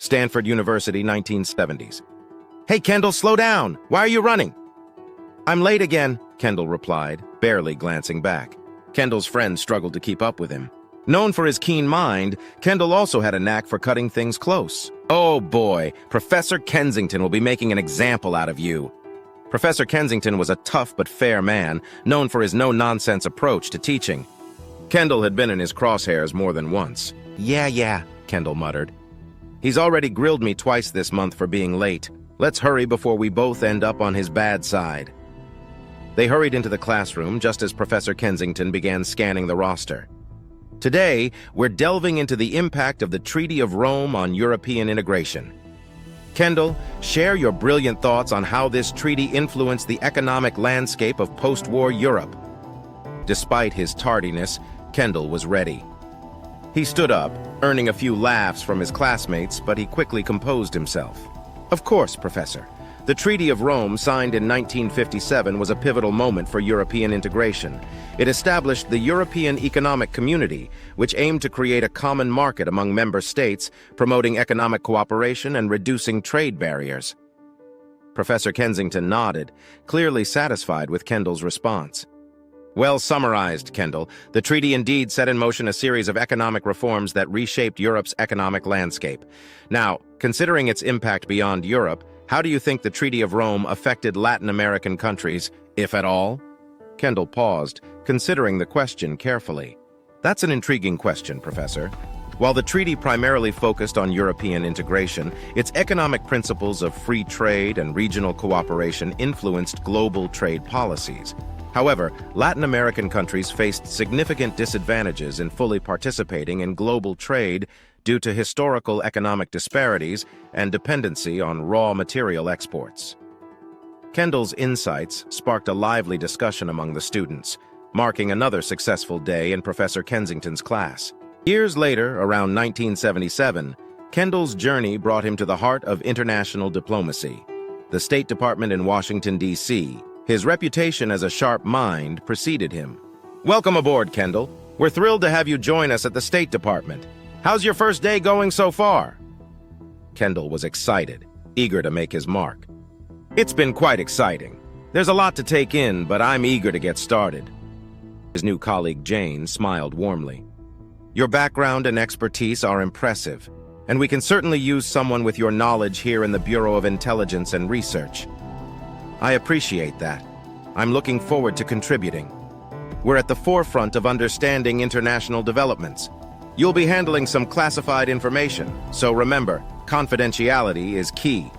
Stanford University, 1970s. Hey, Kendall, slow down! Why are you running? I'm late again, Kendall replied, barely glancing back. Kendall's friends struggled to keep up with him. Known for his keen mind, Kendall also had a knack for cutting things close. Oh boy, Professor Kensington will be making an example out of you. Professor Kensington was a tough but fair man, known for his no-nonsense approach to teaching. Kendall had been in his crosshairs more than once. Yeah, Kendall muttered. He's already grilled me twice this month for being late. Let's hurry before we both end up on his bad side. They hurried into the classroom just as Professor Kensington began scanning the roster. Today, we're delving into the impact of the Treaty of Rome on European integration. Kendall, share your brilliant thoughts on how this treaty influenced the economic landscape of post-war Europe. Despite his tardiness, Kendall was ready. He stood up, earning a few laughs from his classmates, but he quickly composed himself. Of course, Professor. The Treaty of Rome, signed in 1957, was a pivotal moment for European integration. It established the European Economic Community, which aimed to create a common market among member states, promoting economic cooperation and reducing trade barriers. Professor Kensington nodded, clearly satisfied with Kendall's response. Well summarized, Kendall. The treaty indeed set in motion a series of economic reforms that reshaped Europe's economic landscape. Now, considering its impact beyond Europe, how do you think the Treaty of Rome affected Latin American countries, if at all? Kendall paused, considering the question carefully. That's an intriguing question, Professor. While the treaty primarily focused on European integration, its economic principles of free trade and regional cooperation influenced global trade policies. However, Latin American countries faced significant disadvantages in fully participating in global trade due to historical economic disparities and dependency on raw material exports. Kendall's insights sparked a lively discussion among the students, marking another successful day in Professor Kensington's class. Years later, around 1977, Kendall's journey brought him to the heart of international diplomacy, the State Department in Washington, D.C. His reputation as a sharp mind preceded him. Welcome aboard, Kendall. We're thrilled to have you join us at the State Department. How's your first day going so far? Kendall was excited, eager to make his mark. It's been quite exciting. There's a lot to take in, but I'm eager to get started. His new colleague Jane smiled warmly. Your background and expertise are impressive, and we can certainly use someone with your knowledge here in the Bureau of Intelligence and Research. I appreciate that. I'm looking forward to contributing. We're at the forefront of understanding international developments. You'll be handling some classified information, so remember, confidentiality is key.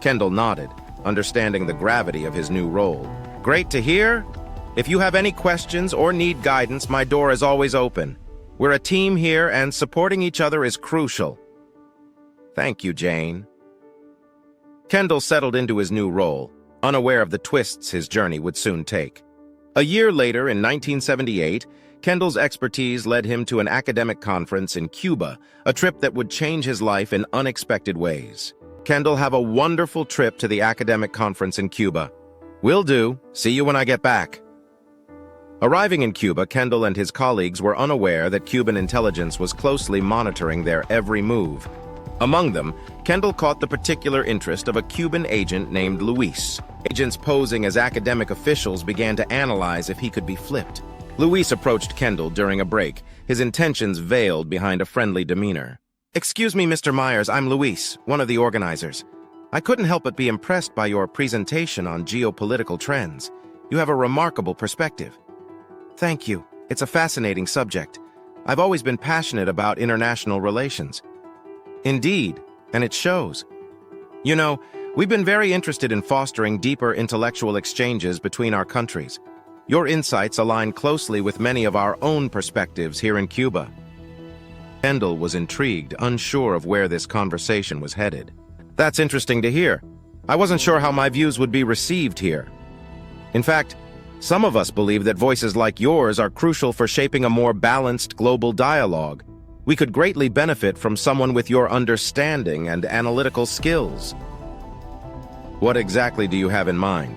Kendall nodded, understanding the gravity of his new role. Great to hear. If you have any questions or need guidance, my door is always open. We're a team here, and supporting each other is crucial. Thank you, Jane. Kendall settled into his new role, unaware of the twists his journey would soon take. A year later, in 1978, Kendall's expertise led him to an academic conference in Cuba, a trip that would change his life in unexpected ways. Kendall, have a wonderful trip to the academic conference in Cuba. Will do. See you when I get back. Arriving in Cuba, Kendall and his colleagues were unaware that Cuban intelligence was closely monitoring their every move. Among them, Kendall caught the particular interest of a Cuban agent named Luis. Agents posing as academic officials began to analyze if he could be flipped. Luis approached Kendall during a break, his intentions veiled behind a friendly demeanor. Excuse me, Mr. Myers, I'm Luis, one of the organizers. I couldn't help but be impressed by your presentation on geopolitical trends. You have a remarkable perspective. Thank you. It's a fascinating subject. I've always been passionate about international relations. Indeed, and it shows. You know, we've been very interested in fostering deeper intellectual exchanges between our countries. Your insights align closely with many of our own perspectives here in Cuba. Kendall was intrigued, unsure of where this conversation was headed. That's interesting to hear. I wasn't sure how my views would be received here. In fact, some of us believe that voices like yours are crucial for shaping a more balanced global dialogue. We could greatly benefit from someone with your understanding and analytical skills. What exactly do you have in mind?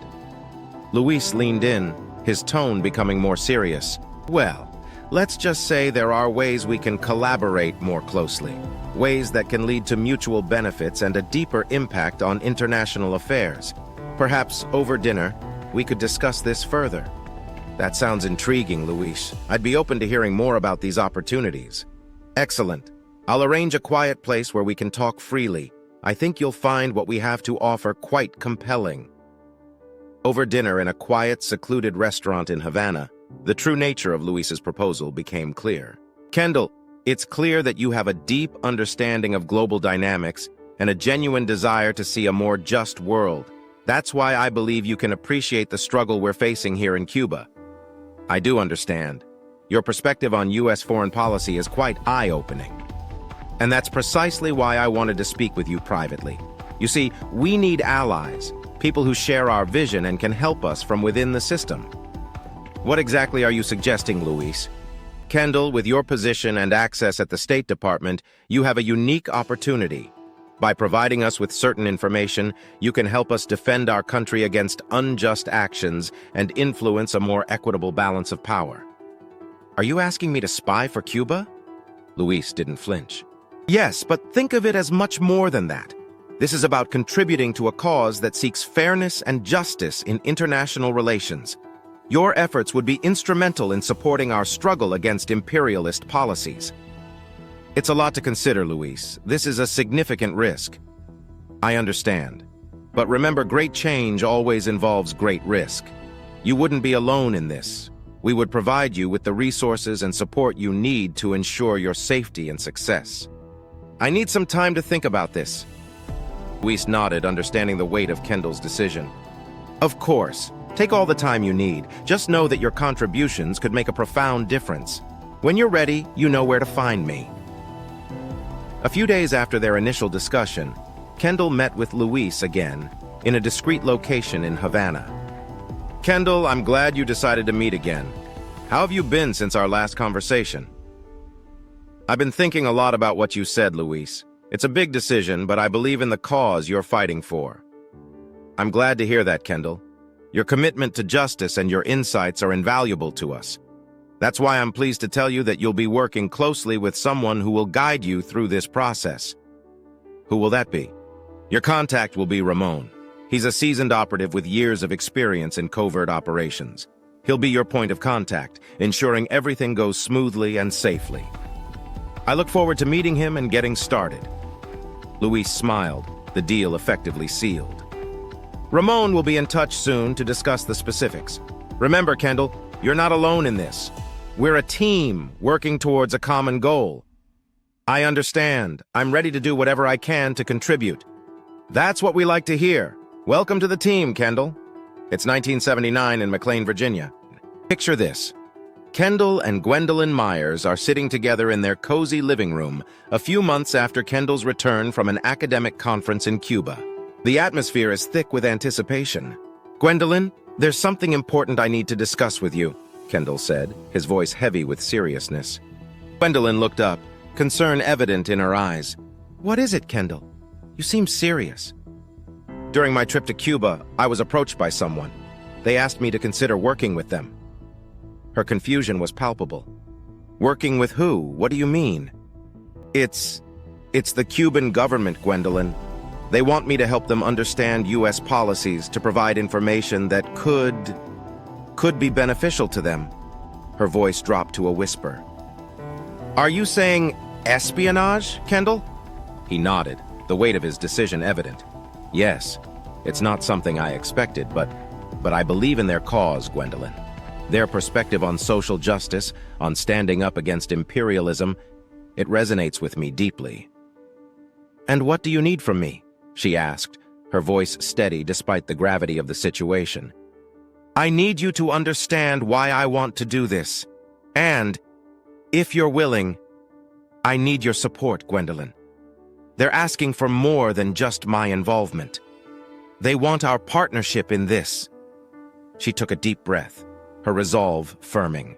Luis leaned in, his tone becoming more serious. Well, let's just say there are ways we can collaborate more closely, ways that can lead to mutual benefits and a deeper impact on international affairs. Perhaps over dinner, we could discuss this further. That sounds intriguing, Luis. I'd be open to hearing more about these opportunities. Excellent. I'll arrange a quiet place where we can talk freely. I think you'll find what we have to offer quite compelling. Over dinner in a quiet, secluded restaurant in Havana, the true nature of Luis's proposal became clear. Kendall, it's clear that you have a deep understanding of global dynamics and a genuine desire to see a more just world. That's why I believe you can appreciate the struggle we're facing here in Cuba. I do understand. Your perspective on U.S. foreign policy is quite eye-opening. And that's precisely why I wanted to speak with you privately. You see, we need allies, people who share our vision and can help us from within the system. What exactly are you suggesting, Luis? Kendall, with your position and access at the State Department, you have a unique opportunity. By providing us with certain information, you can help us defend our country against unjust actions and influence a more equitable balance of power. Are you asking me to spy for Cuba? Luis didn't flinch. Yes, but think of it as much more than that. This is about contributing to a cause that seeks fairness and justice in international relations. Your efforts would be instrumental in supporting our struggle against imperialist policies. It's a lot to consider, Luis. This is a significant risk. I understand. But remember, great change always involves great risk. You wouldn't be alone in this. We would provide you with the resources and support you need to ensure your safety and success. I need some time to think about this. Luis nodded, understanding the weight of Kendall's decision. Of course. Take all the time you need. Just know that your contributions could make a profound difference. When you're ready, you know where to find me. A few days after their initial discussion, Kendall met with Luis again in a discreet location in Havana. Kendall, I'm glad you decided to meet again. How have you been since our last conversation? I've been thinking a lot about what you said, Luis. It's a big decision, but I believe in the cause you're fighting for. I'm glad to hear that, Kendall. Your commitment to justice and your insights are invaluable to us. That's why I'm pleased to tell you that you'll be working closely with someone who will guide you through this process. Who will that be? Your contact will be Ramon. He's a seasoned operative with years of experience in covert operations. He'll be your point of contact, ensuring everything goes smoothly and safely. I look forward to meeting him and getting started. Luis smiled, the deal effectively sealed. Ramon will be in touch soon to discuss the specifics. Remember, Kendall, you're not alone in this. We're a team working towards a common goal. I understand. I'm ready to do whatever I can to contribute. That's what we like to hear. Welcome to the team, Kendall. It's 1979 in McLean, Virginia. Picture this. Kendall and Gwendolyn Myers are sitting together in their cozy living room a few months after Kendall's return from an academic conference in Cuba. The atmosphere is thick with anticipation. Gwendolyn, there's something important I need to discuss with you, Kendall said, his voice heavy with seriousness. Gwendolyn looked up, concern evident in her eyes. What is it, Kendall? You seem serious. During my trip to Cuba, I was approached by someone. They asked me to consider working with them. Her confusion was palpable. Working with who? What do you mean? It's the Cuban government, Gwendolyn. They want me to help them understand U.S. policies to provide information that could be beneficial to them. Her voice dropped to a whisper. Are you saying espionage, Kendall? He nodded, the weight of his decision evident. Yes, it's not something I expected, but I believe in their cause, Gwendolyn. Their perspective on social justice, on standing up against imperialism, it resonates with me deeply. And what do you need from me? She asked, her voice steady despite the gravity of the situation. I need you to understand why I want to do this. And, if you're willing, I need your support, Gwendolyn. They're asking for more than just my involvement. They want our partnership in this. She took a deep breath, her resolve firming.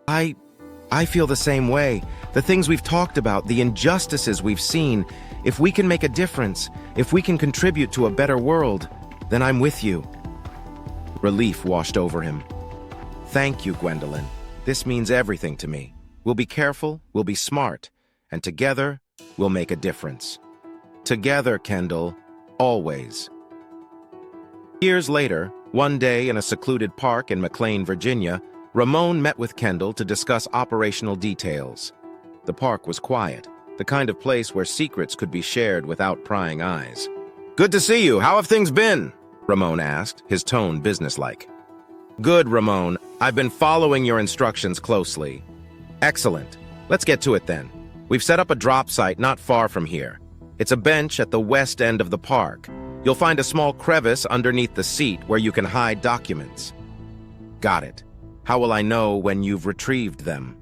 I feel the same way. The things we've talked about, the injustices we've seen, if we can make a difference, if we can contribute to a better world, then I'm with you. Relief washed over him. Thank you, Gwendolyn. This means everything to me. We'll be careful, we'll be smart, and together, we'll make a difference. Together, Kendall, always. Years later, one day in a secluded park in McLean, Virginia, Ramon met with Kendall to discuss operational details. The park was quiet, the kind of place where secrets could be shared without prying eyes. "Good to see you. How have things been?" Ramon asked, his tone businesslike. "Good, Ramon. I've been following your instructions closely." "Excellent. Let's get to it then. We've set up a drop site not far from here. It's a bench at the west end of the park. You'll find a small crevice underneath the seat where you can hide documents." "Got it. How will I know when you've retrieved them?"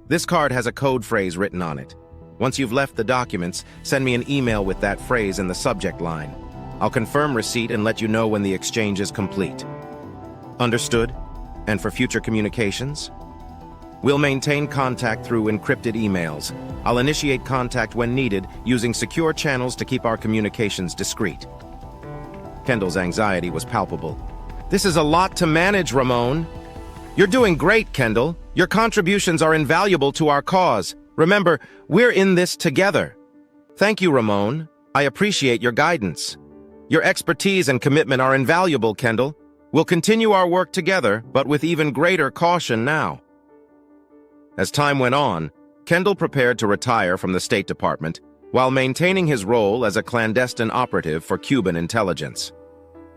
"This card has a code phrase written on it. Once you've left the documents, send me an email with that phrase in the subject line. I'll confirm receipt and let you know when the exchange is complete." "Understood. And for future communications?" "We'll maintain contact through encrypted emails. I'll initiate contact when needed, using secure channels to keep our communications discreet." Kendall's anxiety was palpable. "This is a lot to manage, Ramon." "You're doing great, Kendall. Your contributions are invaluable to our cause. Remember, we're in this together." "Thank you, Ramon. I appreciate your guidance. Your expertise and commitment are invaluable, Kendall. We'll continue our work together, but with even greater caution now." As time went on, Kendall prepared to retire from the State Department while maintaining his role as a clandestine operative for Cuban intelligence.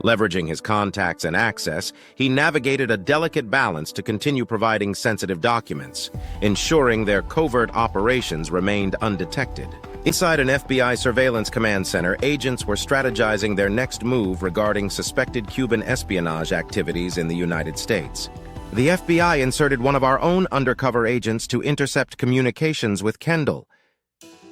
Leveraging his contacts and access, he navigated a delicate balance to continue providing sensitive documents, ensuring their covert operations remained undetected. Inside an FBI surveillance command center, agents were strategizing their next move regarding suspected Cuban espionage activities in the United States. The FBI inserted one of our own undercover agents to intercept communications with Kendall.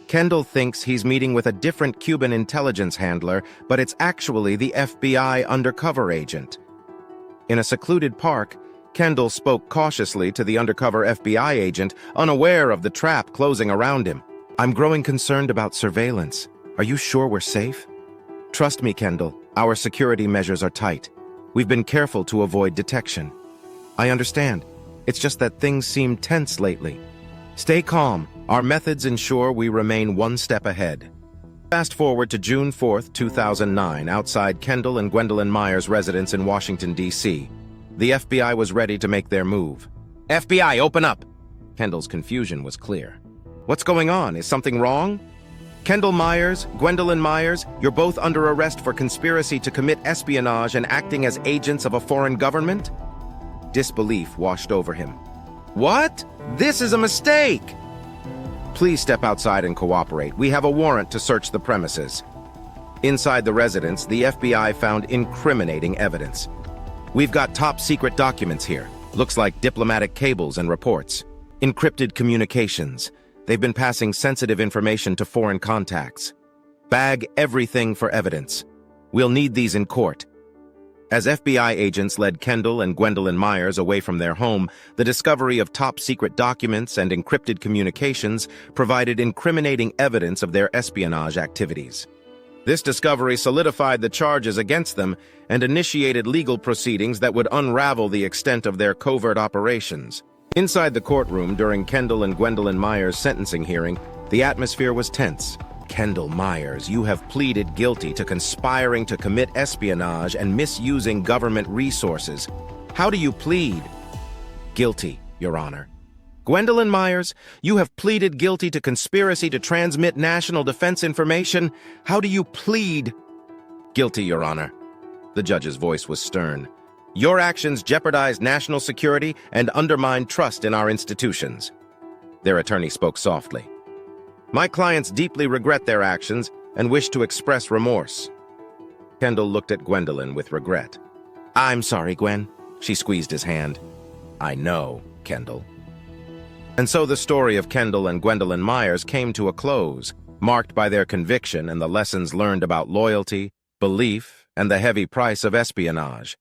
Kendall thinks he's meeting with a different Cuban intelligence handler, but it's actually the FBI undercover agent. In a secluded park, Kendall spoke cautiously to the undercover FBI agent, unaware of the trap closing around him. "I'm growing concerned about surveillance. Are you sure we're safe?" "Trust me, Kendall. Our security measures are tight. We've been careful to avoid detection." "I understand. It's just that things seem tense lately." "Stay calm. Our methods ensure we remain one step ahead." Fast forward to June 4th, 2009, outside Kendall and Gwendolyn Myers' residence in Washington, D.C. The FBI was ready to make their move. "FBI, open up!" Kendall's confusion was clear. "What's going on? Is something wrong?" "Kendall Myers, Gwendolyn Myers, you're both under arrest for conspiracy to commit espionage and acting as agents of a foreign government?" Disbelief washed over him. "What? This is a mistake!" "Please step outside and cooperate. We have a warrant to search the premises." Inside the residence, the FBI found incriminating evidence. "We've got top-secret documents here. Looks like diplomatic cables and reports. Encrypted communications. They've been passing sensitive information to foreign contacts. Bag everything for evidence. We'll need these in court." As FBI agents led Kendall and Gwendolyn Myers away from their home, the discovery of top-secret documents and encrypted communications provided incriminating evidence of their espionage activities. This discovery solidified the charges against them and initiated legal proceedings that would unravel the extent of their covert operations. Inside the courtroom during Kendall and Gwendolyn Myers' sentencing hearing, the atmosphere was tense. "Kendall Myers, you have pleaded guilty to conspiring to commit espionage and misusing government resources. How do you plead?" "Guilty, Your Honor." "Gwendolyn Myers, you have pleaded guilty to conspiracy to transmit national defense information. How do you plead?" "Guilty, Your Honor." The judge's voice was stern. "Your actions jeopardized national security and undermined trust in our institutions." Their attorney spoke softly. "My clients deeply regret their actions and wish to express remorse." Kendall looked at Gwendolyn with regret. "I'm sorry, Gwen." She squeezed his hand. "I know, Kendall." And so the story of Kendall and Gwendolyn Myers came to a close, marked by their conviction and the lessons learned about loyalty, belief, and the heavy price of espionage.